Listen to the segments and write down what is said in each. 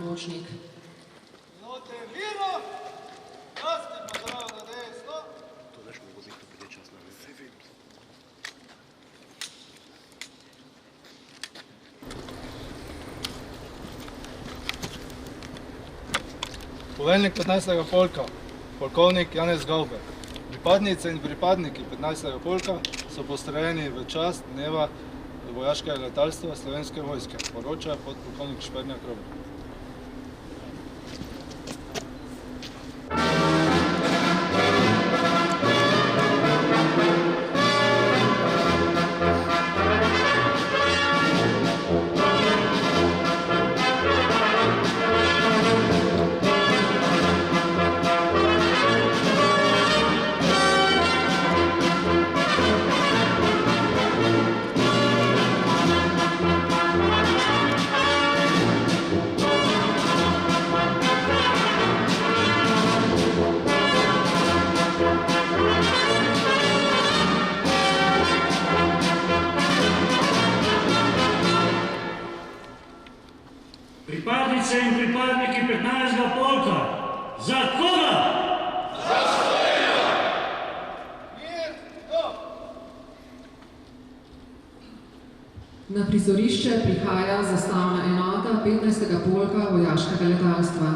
Močnik. Note miro, jasni pa zdravo na desno. To daš mogo biti to pride čas na vse. Poveljnik 15. polka, polkovnik Janez Gavber. Pripadnice in pripadniki 15. polka so postrojeni v čast dneva vojaškega letalstva Slovenske vojske, poroča podpolkovnik Špernjak Robert. Pripadnice in pripadniki 15. polka, za koga? Za Slovenijo! Mir, do! Na prizorišče prihaja zastavna enota 15. polka vojaškega letalstva.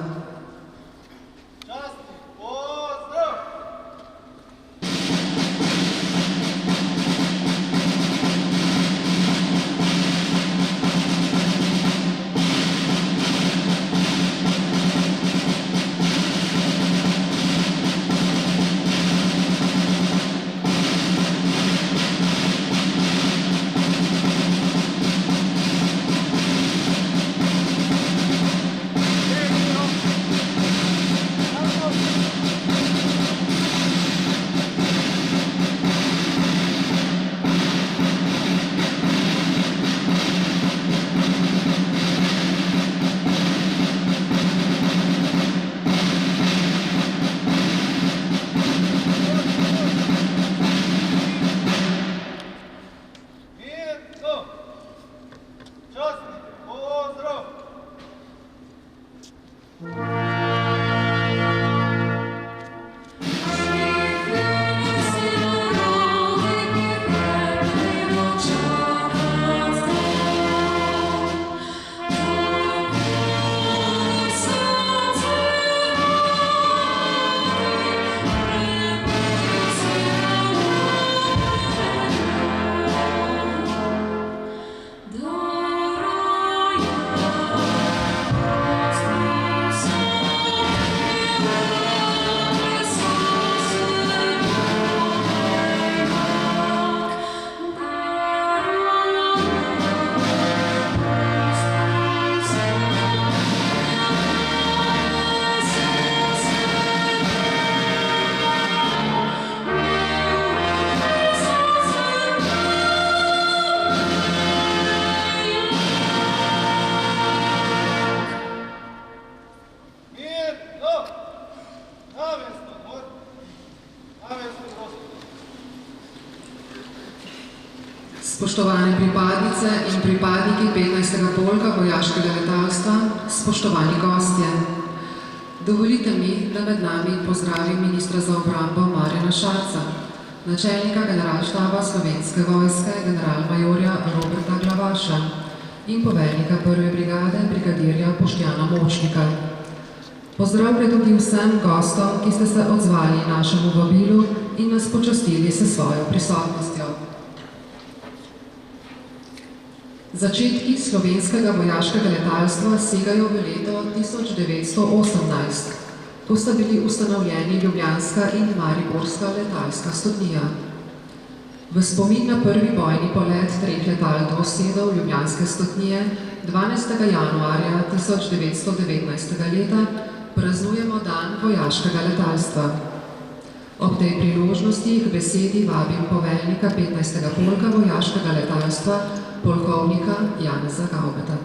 Častni pozdrav! Spoštovane pripadnice in pripadniki 15. polka vojaškega letalstva, spoštovani gostje. Dovolite mi, da med nami pozdravim ministra za obrambo Marjana Šarca, načelnika generalštaba Slovenske vojske generalmajorja Roberta Glavaša in poveljnika 1. brigade brigadirja Boštjana Močnika. Pozdrav gre tudi vsem gostom, ki ste se odzvali našemu vabilu in nas počastili s svojo prisotnostjo. Začetki slovenskega vojaškega letalstva segajo v leto 1918, ko sta bili ustanovljeni Ljubljanska in Mariborska letalska stotnija. V spomin na prvi bojni polet 3 letal dvosedov Ljubljanske stotnije 12. januarja 1919. leta praznujemo dan vojaškega letalstva. Ob tej priložnosti k besedi vabim poveljnika 15. polka vojaškega letalstva, polkovnika Janeza Gavbeta.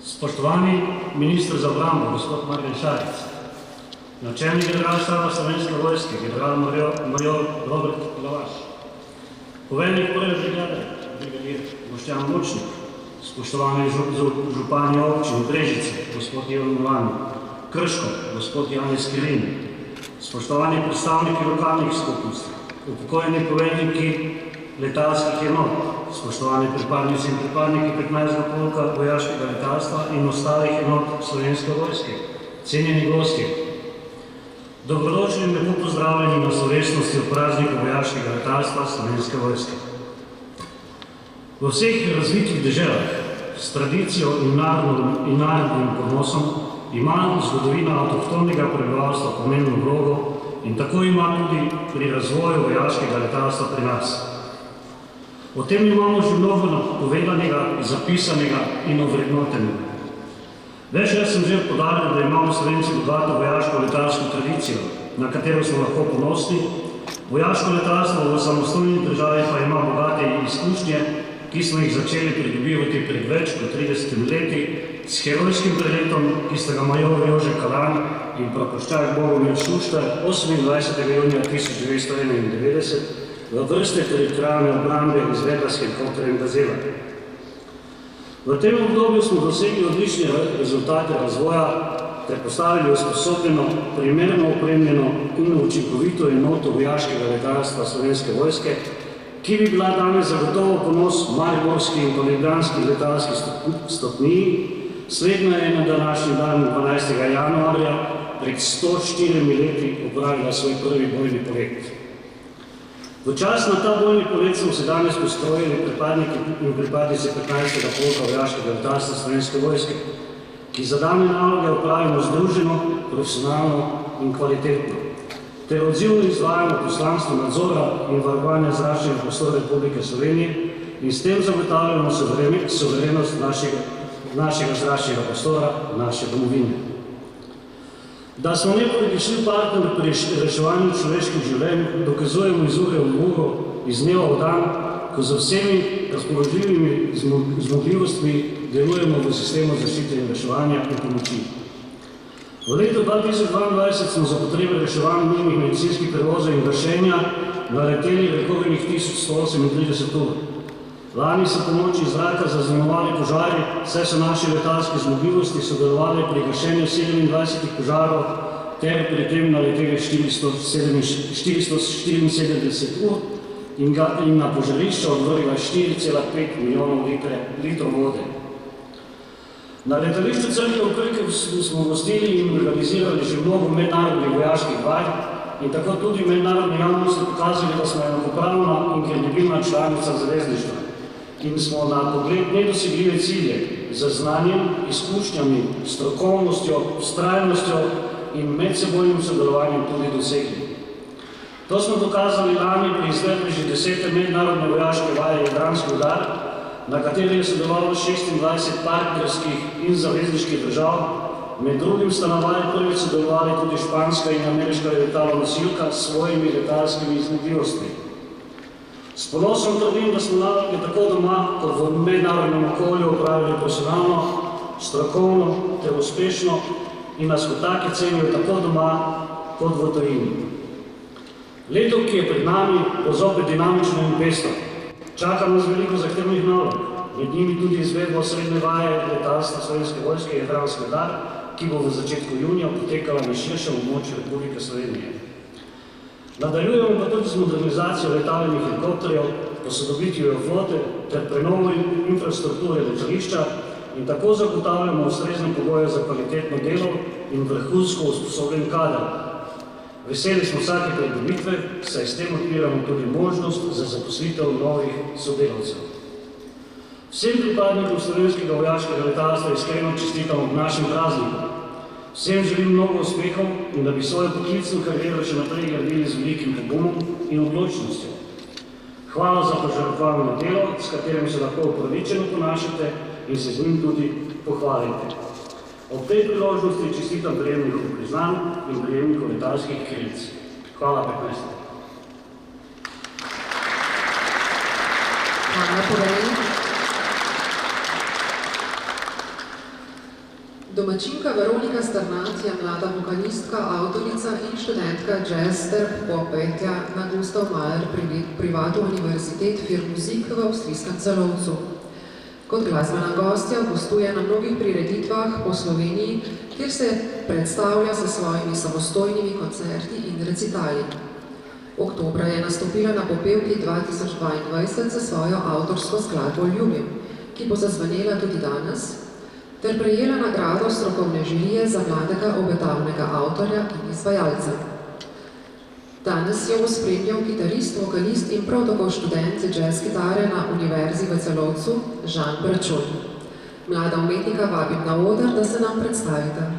Spoštovani minister za obrambo, gospod Marjan Šarec, načelnik generalštaba Slovenske vojske, generalmajor Robert Glavaš, poveljnik prve brigade, brigadir Boštjan Močnik, spoštovani župani občin Brežice, gospod Ivan Milani, Krško, gospod Janez Kirin, spoštovani predstavniki lokalnih skupnosti, upokojeni poveljniki letalskih enot, spoštovani pripadnici in pripadniki 15. polka vojaškega letalstva in ostalih enot Slovenske vojske, cenjeni gostje. Dobrodošli in lepo pozdravljeni na slovesnosti ob prazniku vojaškega letalstva Slovenske vojske. V vseh razvitih deželah s tradicijo in narodnim ponosom ima zgodovina avtohtonega prebivalstva pomembno vlogo in tako ima tudi pri razvoju vojaškega letalstva pri nas. O tem imamo že mnogo povedanega, zapisanega in ovrednotenega. Večkrat sem že poudaril, da imamo Slovenci bogato vojaško letalsko tradicijo, na katero smo lahko ponosni. Vojaško letalstvo v samostojni državi pa ima bogate izkušnje, ki smo jih začeli pridobivati pred več kot 30 leti s herojskim preletom, ki sta ga major Jože Kalan in praporščak Bogomir Šuštar 28. junija 1991 v vrste teritorialne obrambe izvedla s helikopterjem Gazela. V tem obdobju smo dosegli odlične rezultate razvoja ter postavili usposobljeno, primerno opremljeno in učinkovito enoto vojaškega letalstva Slovenske vojske, ki bi bila danes zagotovo ponos mariborski in ljubljanski letalski stopniji. Slednja je na današnji dan 12. januarja pred 104 leti opravila svoj prvi bojni polet. V čas na ta bojni polet smo se danes postrojili pripadniki in pripadnice 15. polka vojaškega letalstva Slovenske vojske, ki zadane naloge opravimo združeno, profesionalno in kvalitetno, ter odzivno izvajamo poslanstvo nadzora in varovanja zračnega prostora Republike Slovenije in s tem zagotavljamo suverenost našega zračnega prostora, naše domovine. Da smo nepogrešljiv partner pri reševanju človeških življenj, dokazujemo iz ure v uro, iz dneva v dan, ko z vsemi razpoložljivimi zmogljivostmi delujemo v sistemu zaščite in reševanja in pomoči. V letu 2022 smo za potrebe reševanja nujnih medicinskih prevozov in gašenja naleteli rekordnih 1138 ur. Lani so pomoči iz zraka zaznamovali požari, saj so naše letalske zmogljivosti sodelovali pri gašenju 27 požarov ter pri tem naleteli 474 ur in na požarišča odvrgla 4,5 milijonov litrov vode. Na letališču Crkve v Krki smo gostili in organizirali že mnogo mednarodnih vojaških vaj in tako tudi mednarodni javnosti pokazali, da smo enakopravna in kredibilna članica zavezništva in smo na pogled nedosegljive cilje z znanjem, izkušnjami, strokovnostjo, vztrajnostjo in medsebojnim sodelovanjem tudi dosegli. To smo dokazali lani pri izvedbi že 10. mednarodne vojaške vaje Jadranski udar, na kateri je sodelovalo 26 partnerskih in zavezniških držav, med drugim sta na vaji prvič sodelovali tudi španska in ameriška letalonosilka s svojimi letalskimi zmogljivostmi. S ponosom trdim, da smo naloge tako doma kot v mednarodnem okolju opravili profesionalno, strokovno ter uspešno in nas kot take cenijo tako doma kot v tujini. Leto, ki je pred nami, bo zopet dinamično in pestro. Čaka nas veliko zahtevnih nalog, med njimi tudi izvedbo srednje vaje letalstva Slovenske vojske Jadranski udar, ki bo v začetku junija potekala na širšem območju Republike Slovenije. Nadaljujemo pa tudi z modernizacijo letalnih helikopterjev, posodobitvijo flote ter prenovo infrastrukture letališča in tako zagotavljamo ustrezne pogoje za kvalitetno delo in vrhunsko usposobljen kader. Veseli smo vsake pridobitve, saj s tem odpiramo tudi možnost za zaposlitev novih sodelavcev. Vsem pripadnikom slovenskega vojaškega letalstva iskreno čestitam ob našem prazniku. Vsem želim mnogo uspehov in da bi svojo poklicno kariero še naprej gradili z velikim pogumom in odločnostjo. Hvala za požrtvovano delo, s katerim se lahko upravičeno ponašate in se z njim tudi pohvalite. Ob tej priložnosti čestitam prejemnikov priznanj in prejemnikov letalskih krilic. Hvala 15. Hvala, poveljnik. Domačinka Veronika Strnad je mlada vokalistka, avtorica in študentka jazz ter pop-petja na Gustav Mahler Privat Universitet für Musik v avstrijskem Celovcu. Kot glasbena gostja gostuje na mnogih prireditvah po Sloveniji, kjer se predstavlja sa svojimi samostojnimi koncerti in recitali. Oktobra je nastopila na Popevki 2022 za svojo avtorsko skladbo Ljubim, ki bo zazvenela tudi danes, ter prejela nagrado strokovne žirije za mladega obetavnega avtorja in izvajalca. Danes jo bo spremljal kitarist, vokalist in prav tako študent jazz kitare na Univerzi v Celovcu, Žan Bračun. Mlada umetnika vabim na oder, da se nam predstavita.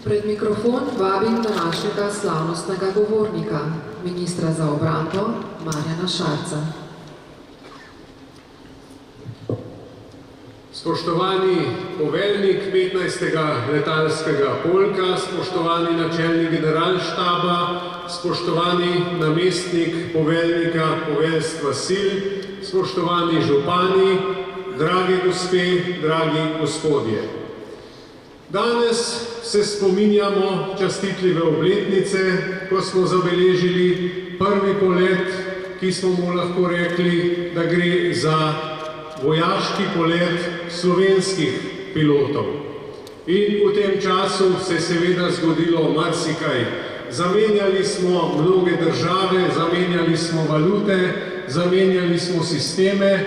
Pred mikrofon vabim današnjega slavnostnega govornika, ministra za obrambo Marjana Šarca. Spoštovani poveljnik 15. letalskega polka, spoštovani načelnik generalštaba, spoštovani namestnik poveljnika poveljstva sil, spoštovani župani, drage gospe, dragi gospodje. Danes se spominjamo častitljive obletnice, ko smo zabeležili prvi polet, ki smo mu lahko rekli, da gre za vojaški polet slovenskih pilotov. In v tem času se je seveda zgodilo marsikaj. Zamenjali smo mnoge države, zamenjali smo valute, zamenjali smo sisteme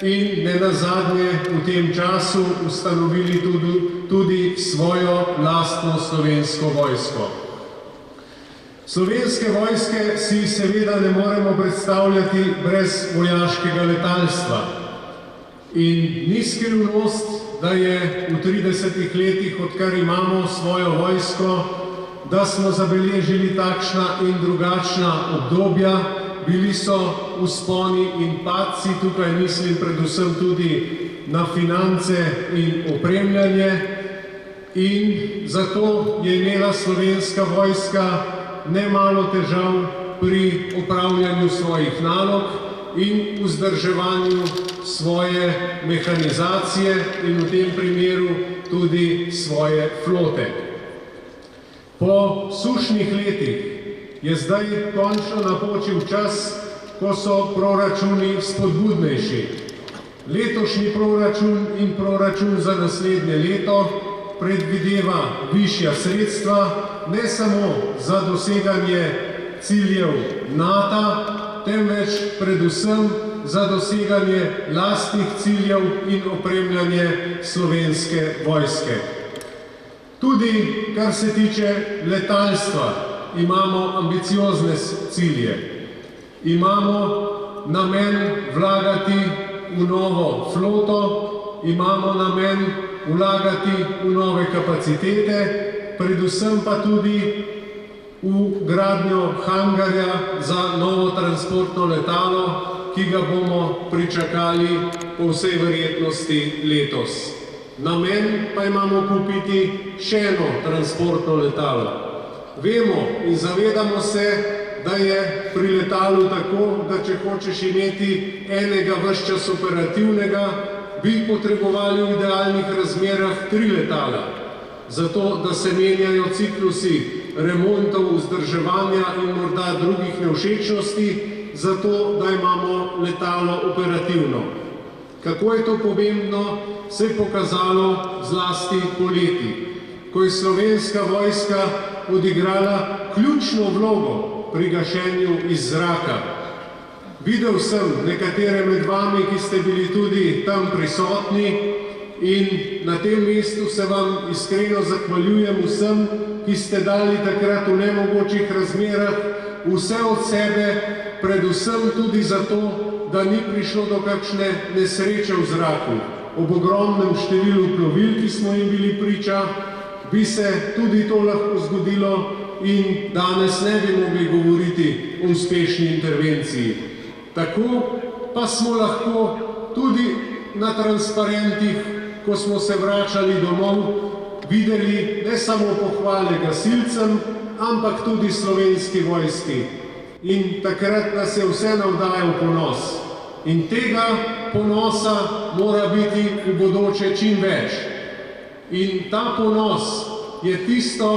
in nenazadnje v tem času ustanovili tudi svojo lastno slovensko vojsko. Slovenske vojske si seveda ne moremo predstavljati brez vojaškega letalstva. In ni skrivnost, da je v 30 letih, odkar imamo svojo vojsko, da smo zabeležili takšna in drugačna obdobja, bili so vzponi in padci, tukaj mislim predvsem tudi na finance in opremljanje, in zato je imela slovenska vojska nemalo težav pri opravljanju svojih nalog in vzdrževanju svoje mehanizacije in v tem primeru tudi svoje flote. Po sušnih letih je zdaj končno napočil čas, ko so proračuni spodbudnejši. Letošnji proračun in proračun za naslednje leto predvideva višja sredstva, ne samo za doseganje ciljev NATO, temveč predvsem za doseganje lastnih ciljev in opremljanje slovenske vojske. Tudi kar se tiče letalstva, imamo ambiciozne cilje. Imamo namen vlagati v novo floto, imamo namen vlagati v nove kapacitete, predvsem pa tudi v gradnjo hangarja za novo transportno letalo, ki ga bomo pričakali po vsej verjetnosti letos. Namen pa imamo kupiti še eno transportno letalo. Vemo in zavedamo se, da je pri letalu tako, da če hočeš imeti enega ves čas operativnega, bi potrebovali v idealnih razmerah 3 letala, zato da se menjajo ciklusi remontov, vzdrževanja in morda drugih nevšečnosti, zato da imamo letalo operativno. Kako je to pomembno, se je pokazalo zlasti poleti, ko je slovenska vojska odigrala ključno vlogo pri gašenju iz zraka. Videl sem nekatere med vami, ki ste bili tudi tam prisotni, in na tem mestu se vam iskreno zahvaljujem vsem, ki ste dali takrat v nemogočih razmerah vse od sebe, predvsem tudi zato, da ni prišlo do kakšne nesreče v zraku. Ob ogromnem številu plovil, ki smo jim bili priča, bi se tudi to lahko zgodilo in danes ne bi mogli govoriti o uspešni intervenciji. Tako pa smo lahko tudi na transparentih, ko smo se vračali domov, videli ne samo pohvale gasilcem, ampak tudi slovenski vojski. In takrat nas je vse navdajal ponos. In tega ponosa mora biti v bodoče čim več. In ta ponos je tisto,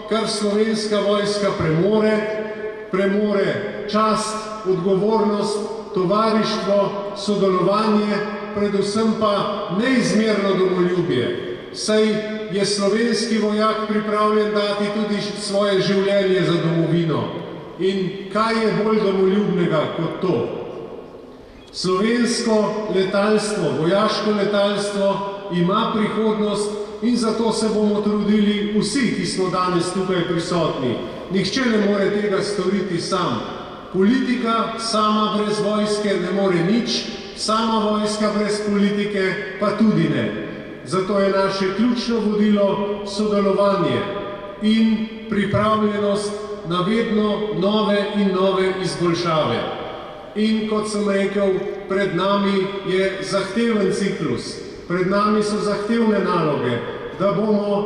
kar slovenska vojska premore, premore čast, odgovornost, tovarištvo, sodelovanje, predvsem pa neizmerno domoljubje. Saj je slovenski vojak pripravljen dati tudi svoje življenje za domovino. In kaj je bolj domoljubnega kot to? Slovensko letalstvo, vojaško letalstvo ima prihodnost in zato se bomo trudili vsi, ki smo danes tukaj prisotni. Nihče ne more tega storiti sam. Politika sama brez vojske ne more nič, sama vojska brez politike pa tudi ne. Zato je naše ključno vodilo sodelovanje in pripravljenost na vedno nove in nove izboljšave. In kot sem rekel, pred nami je zahteven ciklus, pred nami so zahtevne naloge, da bomo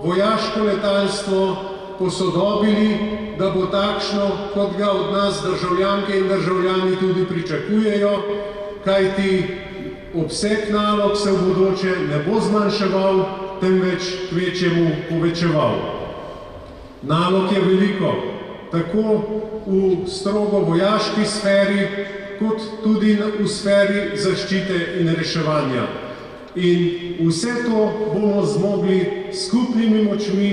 vojaško letalstvo posodobili, da bo takšno, kot ga od nas državljanke in državljani tudi pričakujejo, kajti obseg nalog se v bodoče ne bo zmanjševal, temveč kvečjemu povečeval. Nalog je veliko, tako v strogo vojaški sferi, kot tudi v sferi zaščite in reševanja. In vse to bomo zmogli s skupnimi močmi,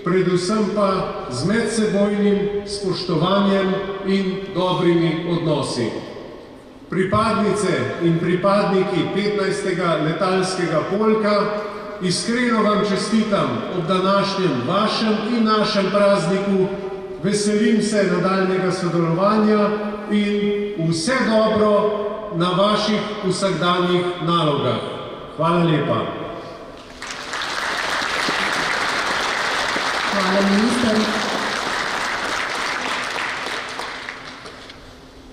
predvsem pa z medsebojnim spoštovanjem in dobrimi odnosi. Pripadnice in pripadniki 15. letalskega polka, iskreno vam čestitam ob današnjem vašem in našem prazniku, veselim se nadaljnjega sodelovanja in vse dobro na vaših vsakdanjih nalogah. Hvala lepa. Hvala, minister.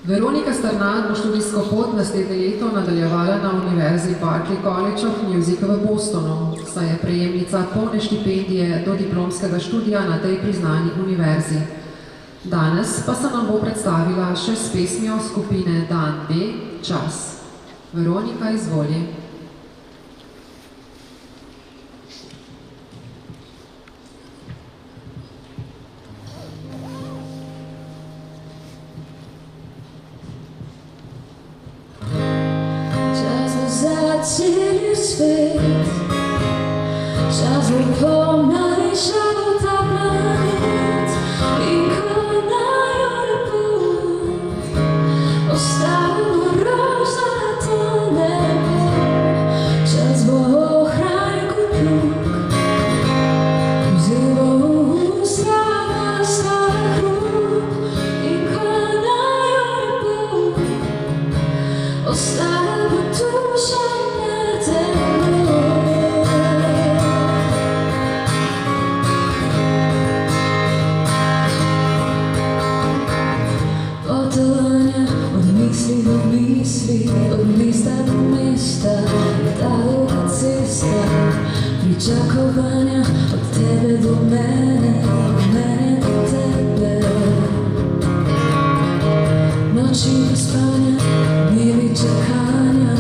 Veronika Strnad bo študijsko pot naslednje leto nadaljevala na Univerzi Berklee College of Music v Bostonu, saj je prejemnica polne štipendije do diplomskega študija na tej priznani univerzi. Danes pa se nam bo predstavila še s pesmijo skupine Dan B, Čas. Veronika, izvoli. Celi svet, čas bo pomajšal ta planet in ko najbolj pot ostalo rožnato nebo, čas bo ohranjen kot plug, vzel bo usta vrsta hrup in ko najbolj pot ostalo bo duša. Od mesta do mesta, ta dolga cesta, pričakovanja od tebe do mene, od mene do tebe. Noči bez spanja, dnevi čakanja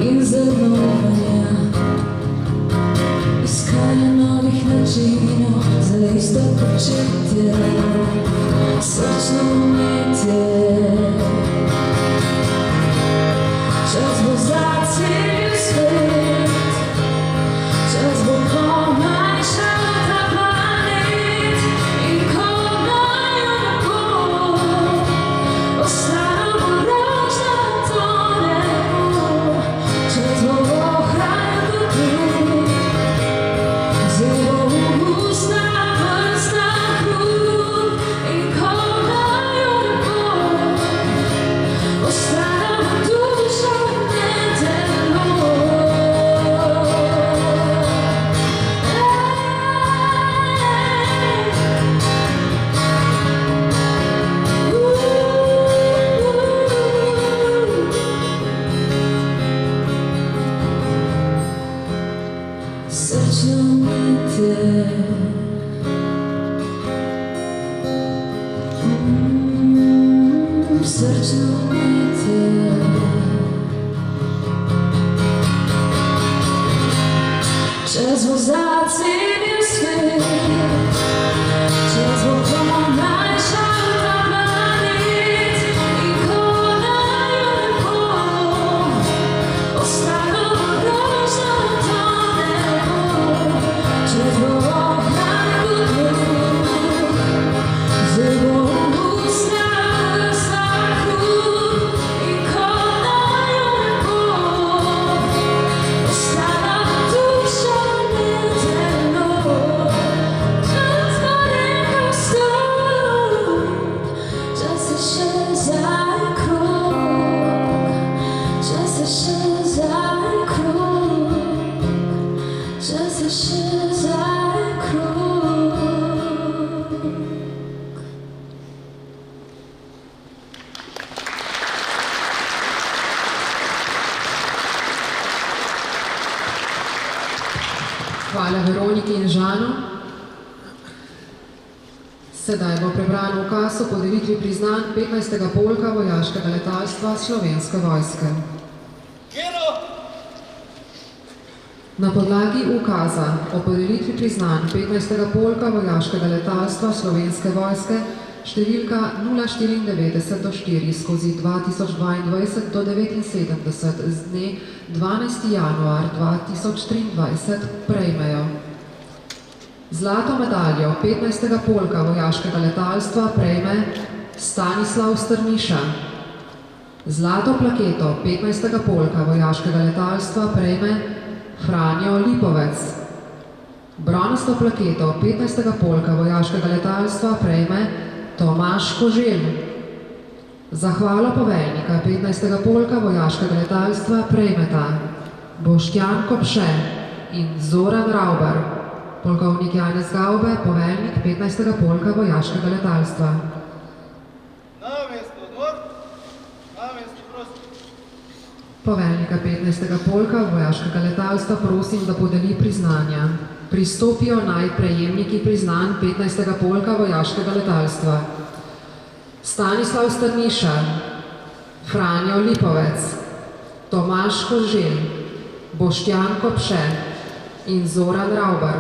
in zanovanja, iskanja novih načinov za isto početje, srčno umetje. Čas bo za cel svet, čas bo pomajšal ta planet in ko najbolj pot ostalo bo rožnato nebo, čas bo ohranjen kot plug, vzel bo usta vrsta hrup in ko najbolj pot ostalo bo duša. Čas bo za cel svet, čas bo pomajšal ta planet in ko najbolj pot ostalo bo rožnato nebo, čas bo ohranjen kot plug, vzel bo usta vrsta hrup in ko najbolj pot ostalo bo duša. Just a shazam crook. Hvala Veroniki in Žanu. Sedaj bo prebran ukaz o podelitvi priznanj 15. polka vojaškega letalstva Slovenske vojske. Na podlagi ukaza o podelitvi priznanj 15. polka vojaškega letalstva Slovenske vojske številka 094-4/2022 do 79 z dne 12. januar 2023 prejmejo: zlato medaljo 15. polka vojaškega letalstva prejme Stanislav Strniša, zlato plaketo 15. polka vojaškega letalstva prejme Franjo Lipovec, bronasto plaketo 15. polka vojaškega letalstva prejme Tomaž Koželj, zahvalo poveljnika 15. polka vojaškega letalstva prejmeta Boštjan Kopše in Zoran Ravbar, polkovnik Janez Gavbe, poveljnik 15. polka vojaškega letalstva. Na mesto, odmor. Na mesto, prosim. Poveljnika 15. polka vojaškega letalstva prosim, da podeli priznanja. Pristopijo naj prejemniki priznanj 15. polka vojaškega letalstva: Stanislav Strniša, Franjo Lipovec, Tomaž Koželj, Boštjan Kopše in Zoran Ravbar.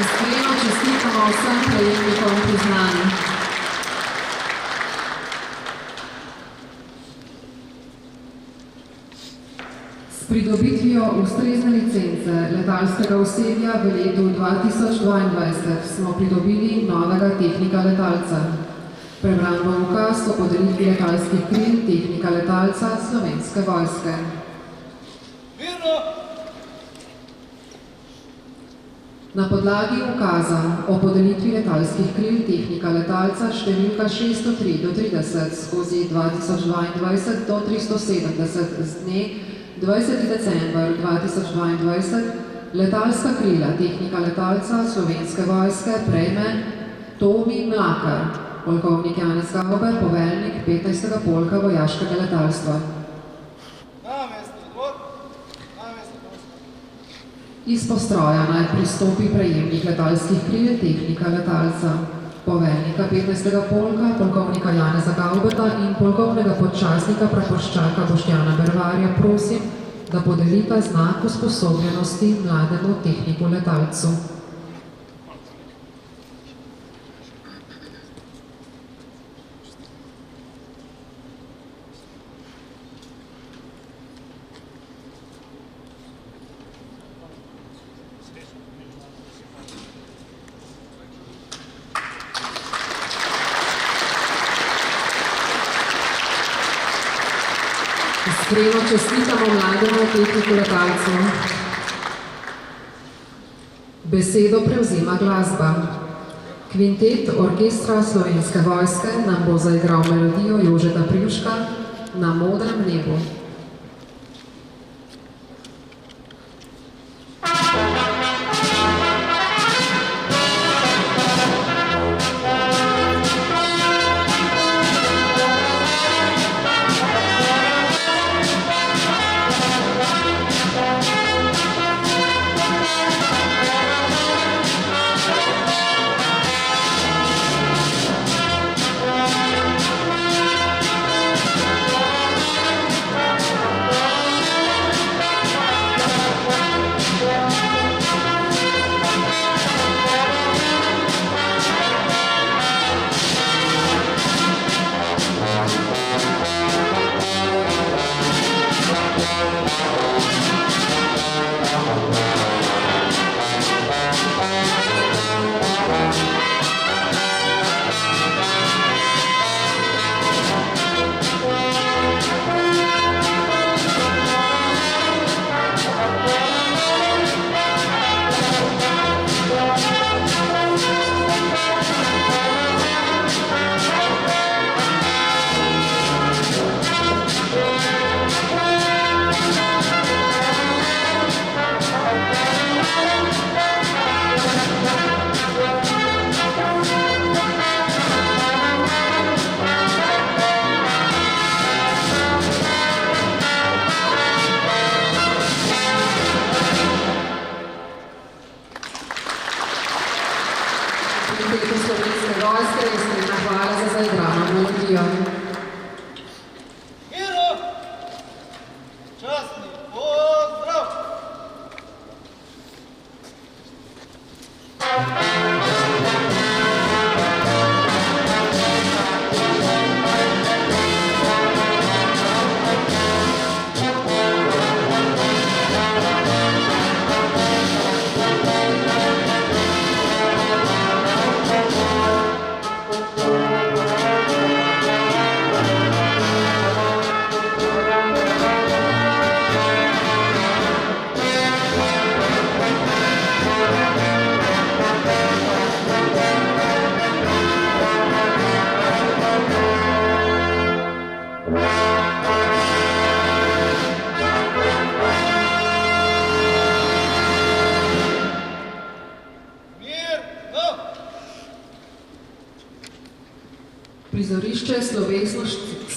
Iskreno čestitamo vsem prejemnikom priznanj. S pridobitvijo ustrezne licence letalskega osebja v letu 2022 smo pridobili novega tehnika letalca. Prebran bo ukaz o podelitvi letalskih kril tehnika letalca Slovenske vojske. Na podlagi ukaza o podelitvi letalskih kril tehnika letalca številka 603/30/2022 do 370 z dne 20. december 2022 letalska krila tehnika letalca Slovenske vojske prejme Tomi Mlakar, polkovnik Janez Gavbe, poveljnik 15. polka vojaškega letalstva. Iz postroja naj pristopi prejemnik letalskih kril tehnika letalca, poveljnika 15. polka, polkovnika Janeza Gavbeta in polkovnega podčastnika praporščaka Boštjana Bervarja prosim, da podelita znak usposobljenosti mlademu tehniku letalcu. Iskreno čestitamo mlademu tehniku letalcu. Besedo prevzema glasba. Kvintet orkestra Slovenske vojske nam bo zaigral melodijo Jožeta Privška Na modrem nebu.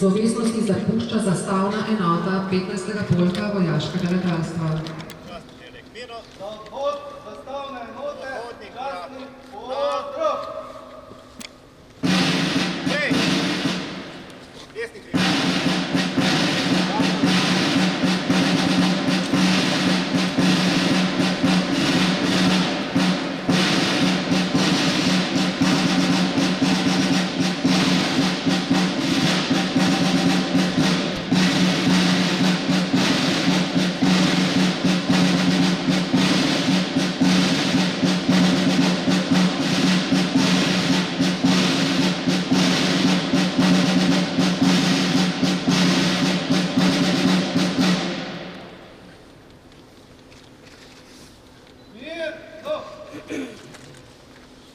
Slovesnosti zapušča zastavna enota 15. polka vojaškega letalstva. Za odhod zastavne enote, častni pozdrav!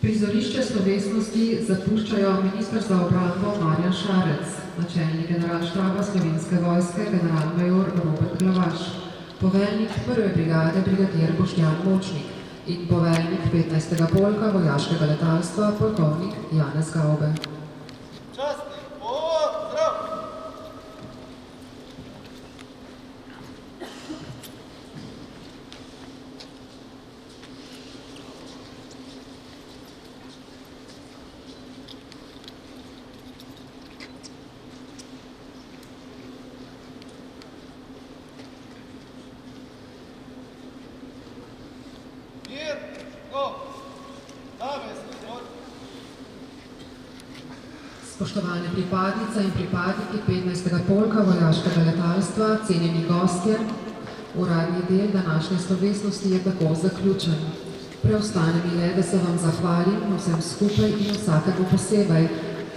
Prizorišče slovesnosti zapuščajo minister za obrambo Marjan Šarec, načelnik generalštaba Slovenske vojske generalmajor Robert Glavaš, poveljnik 1. brigade brigadir Boštjan Močnik in poveljnik 15. polka vojaškega letalstva polkovnik Janez Gaube. Častni pozdrav! Spoštovane pripadnice in pripadniki 15. polka vojaškega letalstva, cenjeni gostje, uradni del današnje slovesnosti je tako zaključen. Preostane mi le, da se vam zahvalim vsem skupaj in vsakemu posebej,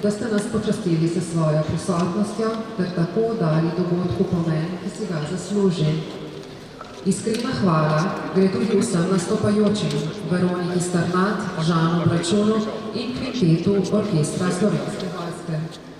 da ste nas počastili s svojo prisotnostjo ter tako dali dogodku pomen, ki si ga zasluži. Iskrena hvala gre tudi vsem nastopajočim, Veroniki Starnat, Žanu Bračunu in kvintetu Orkestra Slovenske vojske.